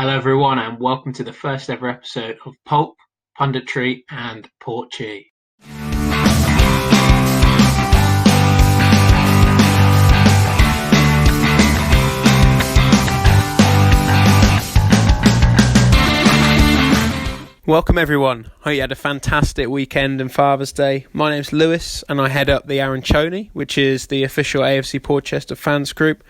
Hello, everyone, and welcome to the first ever episode of Pulp, Punditry and Portchy. Welcome everyone. Hope you had a fantastic weekend and Father's Day. My name's Lewis and I head up the Arancione, which is the official AFC Portchester Fans Group.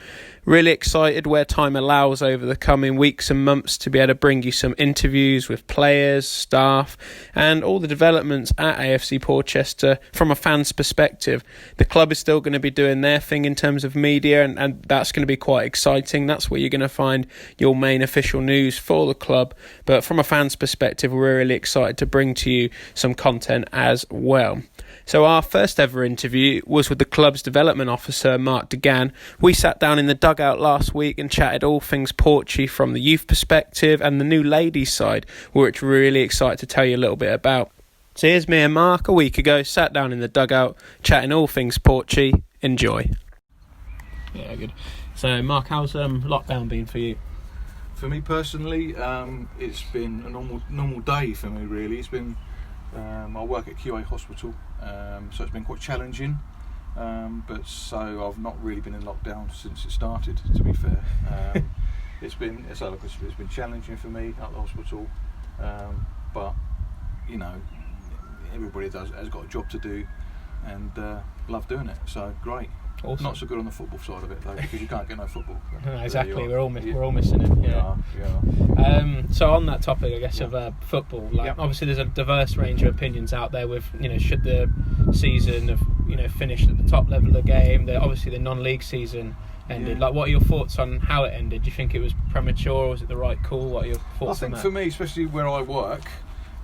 Really excited where time allows over the coming weeks and months to be able to bring you some interviews with players, staff and all the developments at AFC Portchester from a fan's perspective. The club is still going to be doing their thing in terms of media and that's going to be quite exciting. That's where you're going to find your main official news for the club. But from a fan's perspective, we're really excited to bring to you some content as well. So our first ever interview was with the club's development officer, Mark Dugan. We sat down in the dugout last week and chatted all things Portchy from the youth perspective and the new ladies side, which we're really excited to tell you a little bit about. So here's me and Mark a week ago, sat down in the dugout, chatting all things Portchy. Enjoy. Yeah, good. So Mark, how's lockdown been for you? For me personally, it's been a normal day for me really. It's been, I work at QA Hospital, so it's been quite challenging, but so I've not really been in lockdown since it started, to be fair. It's been challenging for me at the hospital, but you know, everybody has got a job to do and love doing it, so great. Awesome. Not so good on the football side of it though, because you can't get no football. No, exactly, we're all missing it. Yeah. So on that topic, I guess, of football, obviously there's a diverse range of opinions out there. With should the season have finished at the top level of the game? Obviously the non-league season ended. Like, what are your thoughts on how it ended? Do you think it was premature, or was it the right call? What are your thoughts on that? I think for me, especially where I work,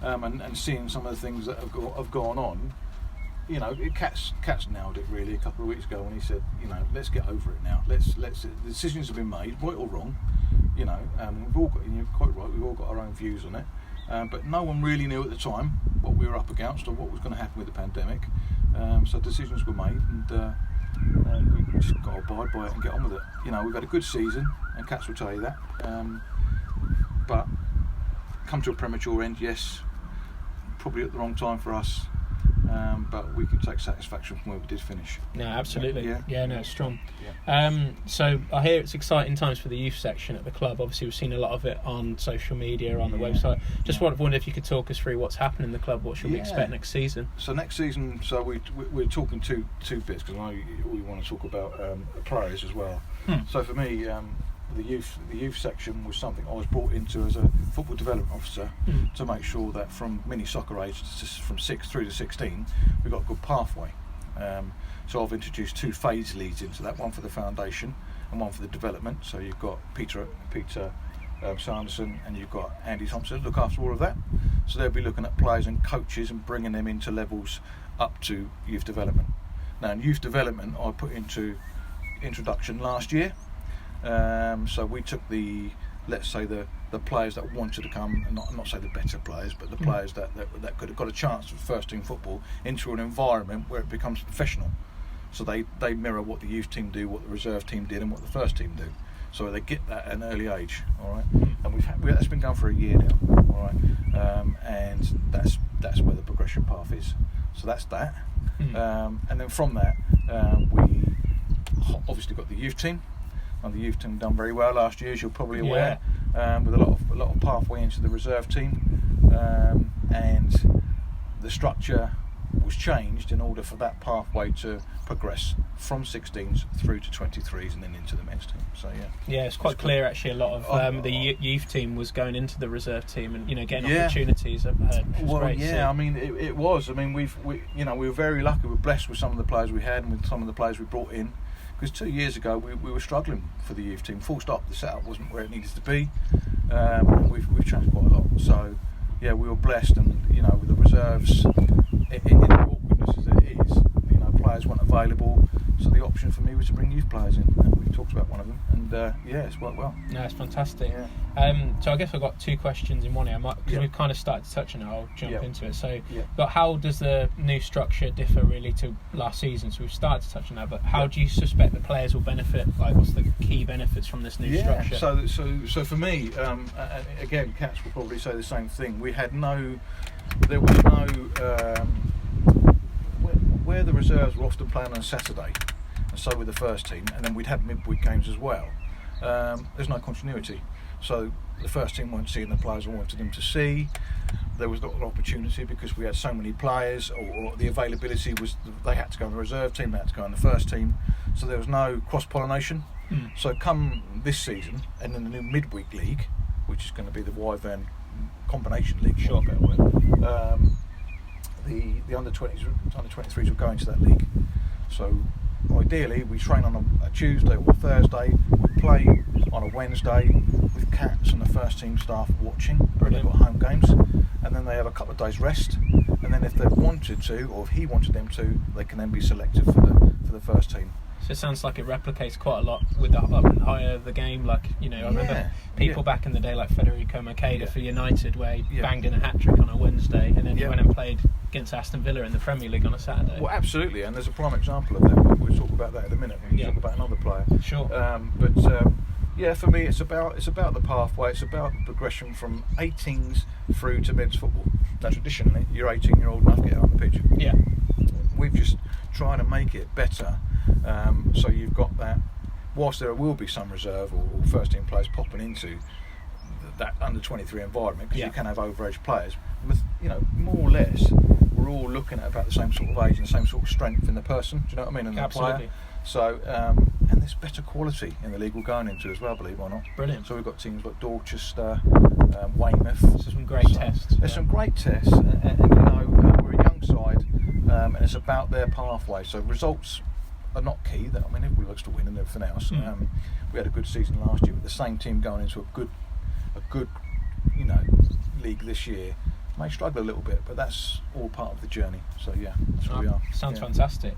and seeing some of the things that have gone on. Cats nailed it really a couple of weeks ago when he said, let's get over it now. Let's the decisions have been made, right or wrong. We've all got, and you're quite right, we've all got our own views on it. But no one really knew at the time what we were up against or what was going to happen with the pandemic. So decisions were made, and we just got to abide by it and get on with it. We've had a good season, and Cats will tell you that. But come to a premature end, yes, probably at the wrong time for us. But we can take satisfaction from where we did finish. No, absolutely. Yeah, no, it's strong. Yeah. So I hear it's exciting times for the youth section at the club. Obviously, we've seen a lot of it on social media, on the website. Just wonder if you could talk us through what's happening in the club. What should we expect next season? So next season, we're talking two bits, because I know we want to talk about players as well. So for me, the youth section was something I was brought into as a football development officer to make sure that from mini soccer age from 6 through to 16 we've got a good pathway. So I've introduced two phase leads into that, one for the foundation and one for the development. So you've got Peter Sanderson and you've got Andy Thompson look after all of that. So they'll be looking at players and coaches and bringing them into levels up to youth development. Now in youth development I put into introduction last year. So we took the players that wanted to come, and not say the better players, but the players that could have got a chance for first team football into an environment where it becomes professional. So they mirror what the youth team do, what the reserve team did, and what the first team do. So they get that at an early age, all right. And that's been going for a year now, all right. And that's where the progression path is. So that's that. And then from that, we obviously got the youth team. And the youth team done very well last year, as you're probably aware, with a lot of pathway into the reserve team, and the structure was changed in order for that pathway to progress from 16s through to 23s and then into the men's team. So it's quite clear actually. A lot of the youth team was going into the reserve team and getting opportunities. I've heard. I mean it was. I mean we were very lucky. We were blessed with some of the players we had and with some of the players we brought in. Because 2 years ago we were struggling for the youth team. Full stop. The setup wasn't where it needed to be. We've changed quite a lot. So we were blessed, and with the reserves, in the awkwardness as it is, players weren't available. So the option for me was to bring youth players in, and we've talked about one of them, and it's worked well. No, it's fantastic. Yeah. So I guess I've got two questions in one here, because we've kind of started to touch on it. I'll jump into it. So, but how does the new structure differ really to last season? So we've started to touch on that, but how do you suspect the players will benefit? Like, what's the key benefits from this new structure? So for me, again, Cats will probably say the same thing. There was no where the reserves were often playing on a Saturday, and so with the first team, and then we'd have midweek games as well. There's no continuity, so the first team weren't seeing the players we wanted them to see. There was not an opportunity because we had so many players, or the availability was they had to go in the reserve team, they had to go in the first team, so there was no cross-pollination. So come this season, and in the new midweek league, which is going to be the Wyvern Combination League, the under 20s, under 23s will go into that league. So ideally, we train on a Tuesday or a Thursday. We play on a Wednesday with Cats and the first team staff watching. They've got home games, and then they have a couple of days rest. And then if they wanted to, or if he wanted them to, they can then be selected for the first team. So it sounds like it replicates quite a lot with the up and higher of the game. Like, I remember people back in the day like Federico Makeda for United, where he banged in a hat-trick on a Wednesday, and then he went and played against Aston Villa in the Premier League on a Saturday. Well, absolutely, and there's a prime example of that. We'll talk about that in a minute when we talk about another player. Sure. For me, it's about the pathway. It's about the progression from 18s through to mids football. Now, traditionally, you're 18, you're old enough to get on the pitch. Yeah. We've just tried to make it better. So you've got that. Whilst there will be some reserve or first team players popping into that under 23 environment, because you can have overage players, with more or less we're all looking at about the same sort of age and the same sort of strength in the person. Do you know what I mean? And Absolutely. The player. So and there's better quality in the league we're going into as well, believe it or not. Brilliant. So we've got teams like Dorchester, Weymouth. So some great tests. There's some great tests, and we're a young side, and it's about their pathway. So results are not key. Everybody likes to win and everything else. We had a good season last year with the same team going into a good league this year. May struggle a little bit, but that's all part of the journey. So that's where we are. Sounds fantastic.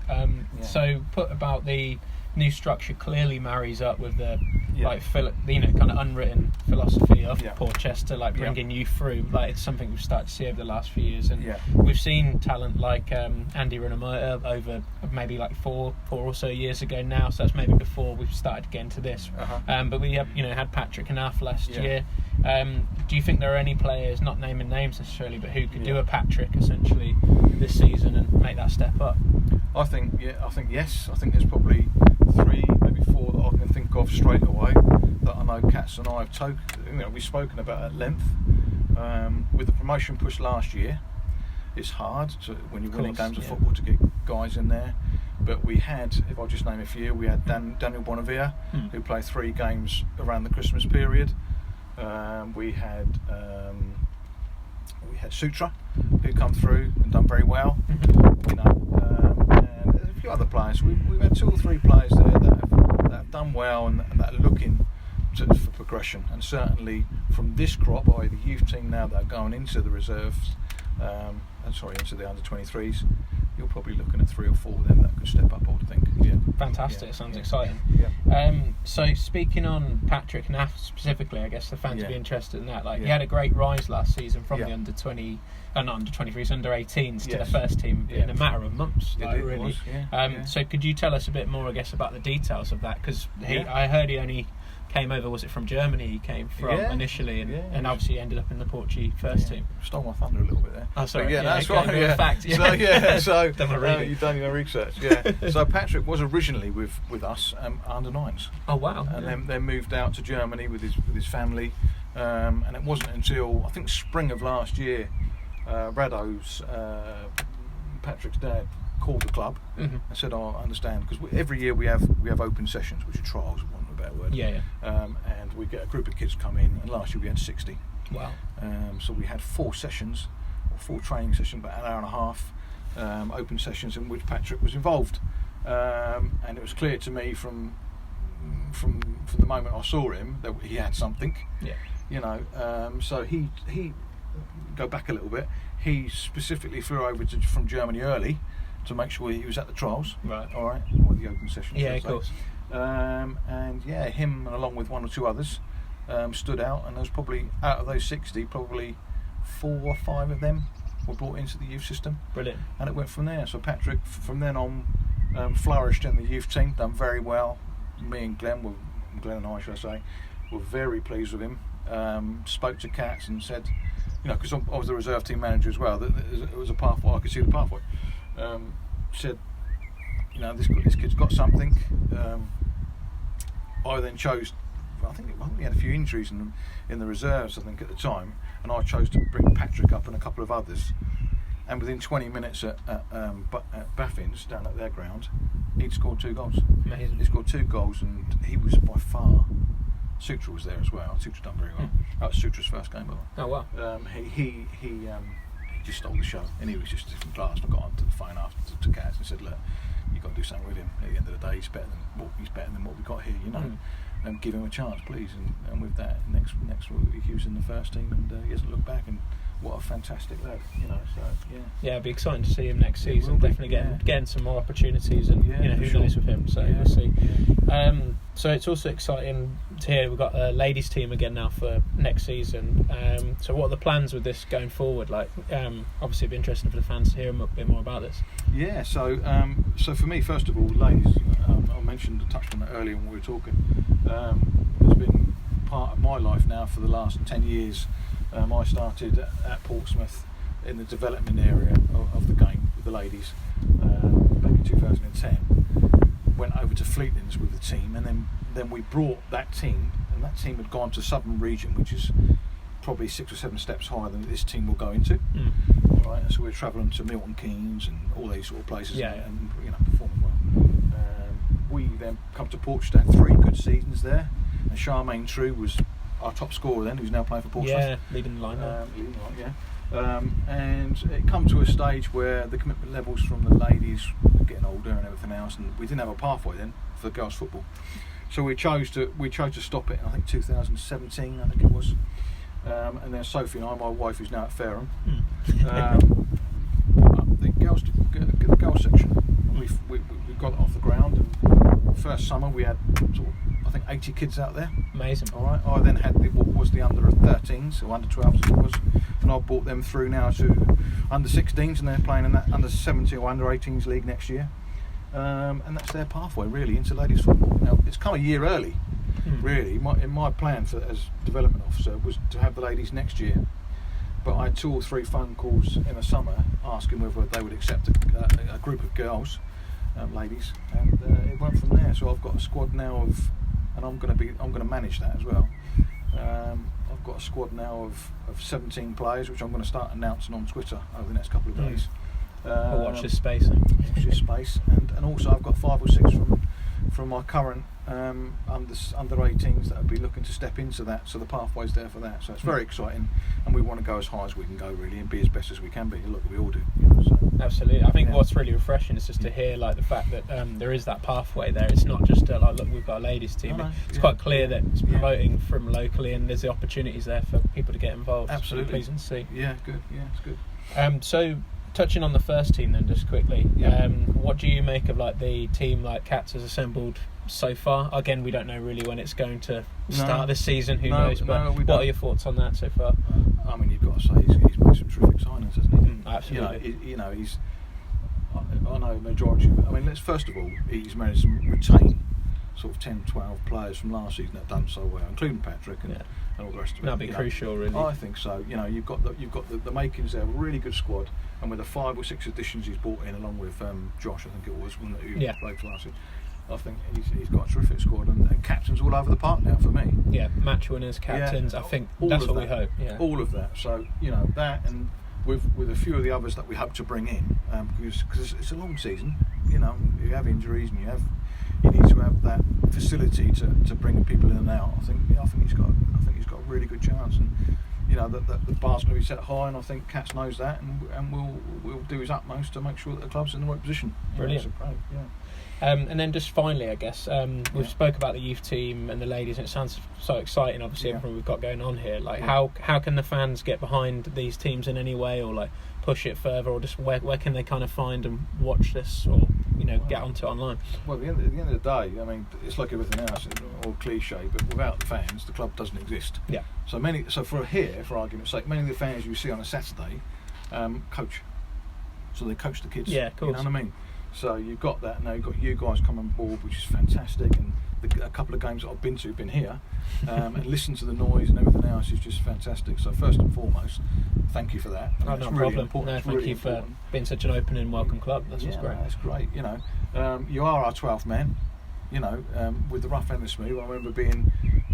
So put about the new structure clearly marries up with the kind of unwritten philosophy of Portchester, like bringing you through. Like, it's something we've started to see over the last few years, and we've seen talent like Andy Renamota over maybe like four or so years ago now. So that's maybe before we've started to get into this. But we have had Patrick and Alf last year. Do you think there are any players, not naming names necessarily, but who could do a Patrick essentially this season and make that step up? I think yes. I think there's probably 3, maybe 4 that I can think of straight away that I know Cats and I have we've spoken about at length. With the promotion push last year, it's hard when you're winning games of football to get guys in there. But we had, if I'll just name a few, we had Daniel Bonavia, who played 3 games around the Christmas period. We had Sutra, who come through and done very well. And there's a few other players. We've had 2 or 3 players there that have done well and that are looking for progression. And certainly from this crop, i.e. the youth team now that are going into the reserves, into the under 23s, you're probably looking at 3 or 4 of them that could step up, I would think. Fantastic. Sounds exciting. So speaking on Patrick and Af specifically, I guess the fans would be interested in that. Like, he had a great rise last season from the under 20, not under 23s, under 18s to the first team in a matter of months. Really. So could you tell us a bit more, I guess, about the details of that? Because I heard he only came over, was it from Germany he came from initially, and obviously ended up in the Portuguese first team. Stole my thunder a little bit there. Oh, sorry. That's right. Fact. So you've done your research. So Patrick was originally with us under 9s. Oh wow. And then moved out to Germany with his family, and it wasn't until I think spring of last year, Rado's Patrick's dad called the club and said, "I understand," because every year we have open sessions, which are trials. Better word. And we get a group of kids come in, and last year we had 60. Wow. So we had 4 sessions, or 4 training sessions, about an hour and a half, open sessions in which Patrick was involved. And it was clear to me from the moment I saw him that he had something. So he go back a little bit. He specifically flew over from Germany early to make sure he was at the trials. Right. All right. Or the open session. Yeah, of course. And yeah, him along with one or two others stood out, and there was probably out of those 60, probably 4 or 5 of them were brought into the youth system. Brilliant. And it went from there. So Patrick, from then on, flourished in the youth team, done very well. Me and Glenn and I, should I say, were very pleased with him. Spoke to Cats and said, because I was the reserve team manager as well, that it was a pathway. I could see the pathway. Said, this kid's got something. I then chose. I think we had a few injuries in the reserves, I think, at the time, and I chose to bring Patrick up and a couple of others. And within 20 minutes at Baffins, down at their ground, he'd scored 2 goals. Amazing. He scored 2 goals, and he was by far. Sutra was there as well. Sutra done very well. That was Sutra's first game, by the way. Oh wow. He just stole the show, and he was just a different class. I got onto the phone after to Cats and said, "Look, you've got to do something with him. At the end of the day, he's better than what we got here, and give him a chance, please." And with that, next week he was in the first team, and he hasn't looked back. And what a fantastic lad, So yeah, it'd be exciting to see him next season. Definitely getting some more opportunities, and who sure. knows with him. So we'll see. Yeah. So it's also exciting to hear we've got a ladies team again now for next season. So what are the plans with this going forward? Like, obviously it'd be interesting for the fans to hear a bit more about this. Yeah. So for me, first of all, ladies, I touched on that earlier when we were talking. It's been part of my life now for the last 10 years. I started at Portsmouth in the development area of the game with the ladies back in 2010. Went over to Fleetlands with the team, and then we brought that team, and that team had gone to Southern Region, which is probably 6 or 7 steps higher than this team will go into. All right, so we're travelling to Milton Keynes and all these sort of places, and performing well. We then come to Portchester, had 3 good seasons there, and Charmaine True was our top scorer then, who's now playing for Portsmouth. Yeah, leading the line now. And it come to a stage where the commitment levels from the ladies were getting older and everything else, and we didn't have a pathway then for girls football. So we chose to stop it. I think 2017, I think it was. And then Sophie and I, my wife, who's now at Fareham, the girls section. We got it off the ground, and first summer we had I think 80 kids out there. Amazing. All right. I then had what was the under 13s or under 12s as it was, and I brought them through now to under 16s, and they're playing in that under 17 or under 18s league next year. And that's their pathway really into ladies football. Now it's come a year early, really. My plan as development officer was to have the ladies next year, but I had 2 or 3 phone calls in the summer asking whether they would accept a group of girls, ladies, and it went from there. So I've got a squad now of, and I'm going to manage that as well. I've got a squad now of 17 players, which I'm going to start announcing on Twitter over the next couple of days. I'll watch this space. And also I've got 5 or 6 from my current under 18s that would be looking to step into that, so the pathway's there for that. So it's very exciting, and we want to go as high as we can go really, and be as best as we can be. Look, we all do. So. Absolutely. I think what's really refreshing is just to hear the fact that there is that pathway there. It's not just look, we've got a ladies team. It's quite clear that it's promoting from locally, and there's the opportunities there for people to get involved. Absolutely. It's really pleasing to see. Yeah, good. Yeah, it's good. So touching on the first team then, just quickly, what do you make of the team Cats has assembled so far? Again, we don't know really when it's going to start this season. Who knows? But what are your thoughts on that so far? I mean, you've got to say he's made some terrific signings, hasn't he? Absolutely. He's. I know majority of it. I mean, first of all, he's managed to retain sort of 10, 12 players from last season that have done so well, including Patrick and all the rest of it. That'll be crucial, really. I think so. You've got the makings there, a really good squad, and with the 5 or 6 additions he's brought in, along with Josh, I think it was, one who played for last season. I think he's got a terrific squad, and captains all over the park now for me. Yeah, match winners, captains. I think that's what we hope. Yeah, all of that. So that, and with a few of the others that we hope to bring in, because it's a long season. You have injuries, and you need to have that facility to bring people in and out. I think he's got I think he's got a really good chance, and the bar's going to be set high, and I think Katz knows that, and we'll do his utmost to make sure that the club's in the right position. Brilliant. So great, yeah. And then just finally, I guess, we've spoke about the youth team and the ladies, and it sounds so exciting, obviously, everything we've got going on here. Like, how can the fans get behind these teams in any way, or like push it further, or just where can they kind of find and watch this, or get onto it online? Well, at the end of the day, I mean, it's like everything else, it's all cliche, but without the fans, the club doesn't exist. Yeah. So for argument's sake, many of the fans you see on a Saturday coach. So they coach the kids. Yeah, of course. You know what I mean? So you've got that now. You've got you guys come on board, which is fantastic, and a couple of games that I've been here, and listen to the noise and everything else is just fantastic. So first and foremost, thank you for that. No problem. Important. No, thank you for being such an open and welcome club. That's great. That's great. You are our 12th man. With the rough and the smooth. I remember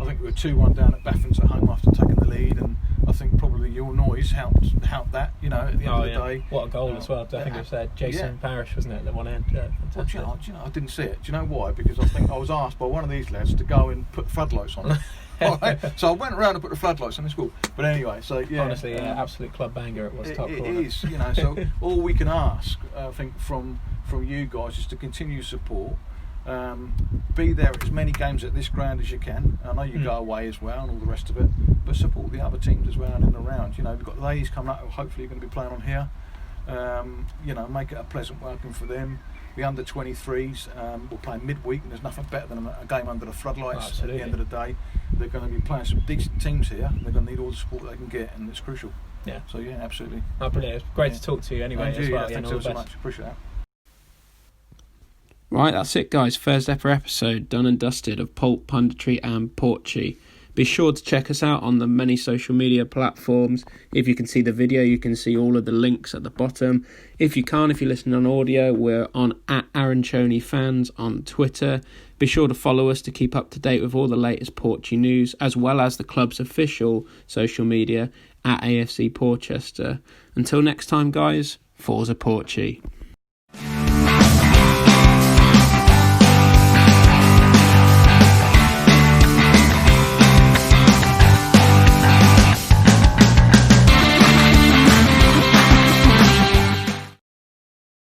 I think we were 2-1 down at Baffins at home after taking the lead, and I think probably your noise helped that. At the end of the day. What a goal as well! I think it was Jason Parrish, wasn't it, at one end? Yeah, fantastic. Well, do you know, I didn't see it. Do you know why? Because I think I was asked by one of these lads to go and put floodlights on it. All right? So I went around and put the floodlights on the school. But anyway, so yeah. Honestly, absolute club banger. It was top corner. It is, So all we can ask, I think, from you guys is to continue support. Be there at as many games at this ground as you can. I know you go away as well and all the rest of it, but support the other teams as well and in and around. We've got the ladies coming up who hopefully are going to be playing on here. Make it a pleasant welcome for them. The under 23s will play midweek, and there's nothing better than a game under the floodlights. Absolutely. At the end of the day. They're going to be playing some decent teams here. They're going to need all the support they can get, and it's crucial. Yeah. So yeah, absolutely. Oh, brilliant! It's great to talk to you anyway. As well. Thanks so much. Appreciate that. Right, that's it, guys. First ever episode done and dusted of Pulp, Punditry and Portchy. Be sure to check us out on the many social media platforms. If you can see the video, you can see all of the links at the bottom. If you can't, if you're listening on audio, we're on @Arancione Fans on Twitter. Be sure to follow us to keep up to date with all the latest Portchy news, as well as the club's official social media @AFC Portchester. Until next time, guys, Forza Portchy.